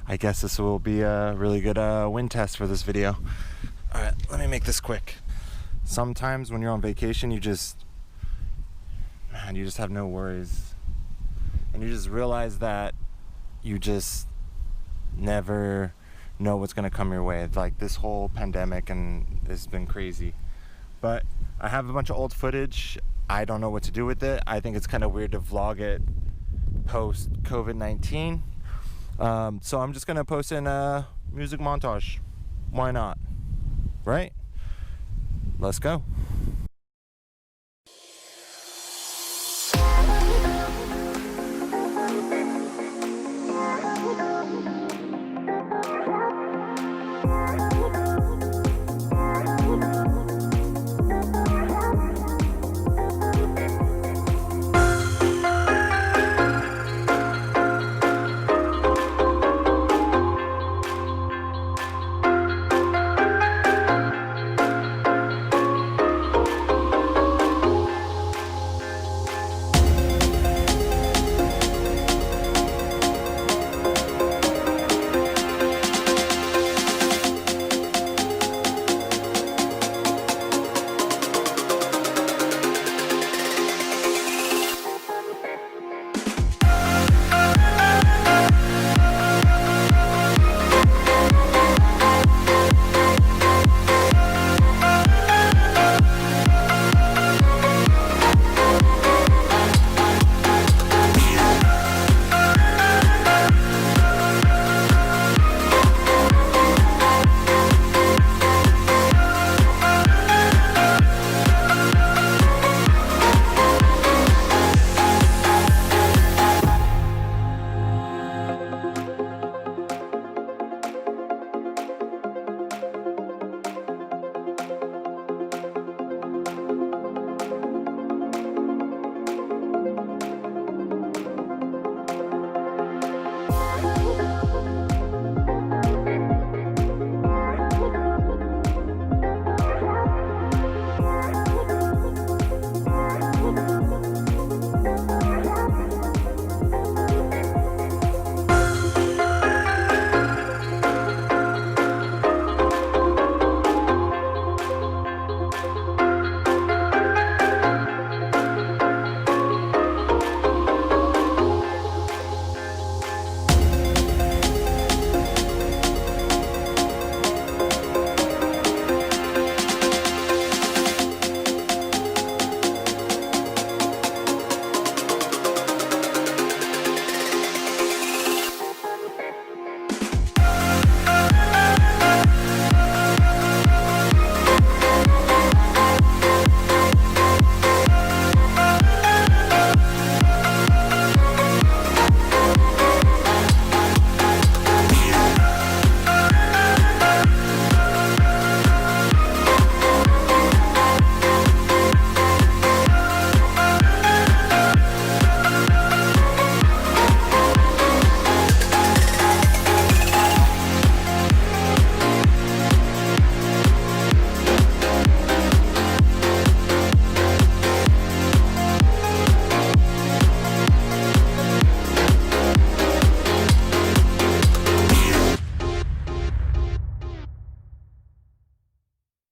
I guess this will be a really good wind test for this video. Alright, let me make this quick. Sometimes when you're on vacation, you just have no worries. And you just realize that you just never know what's going to come your way. Like this whole pandemic, and it's been crazy. But I have a bunch of old footage. I don't know what to do with it. I think it's kind of weird to vlog it post COVID-19. So I'm just gonna post in a music montage. Why not? Right? Let's go.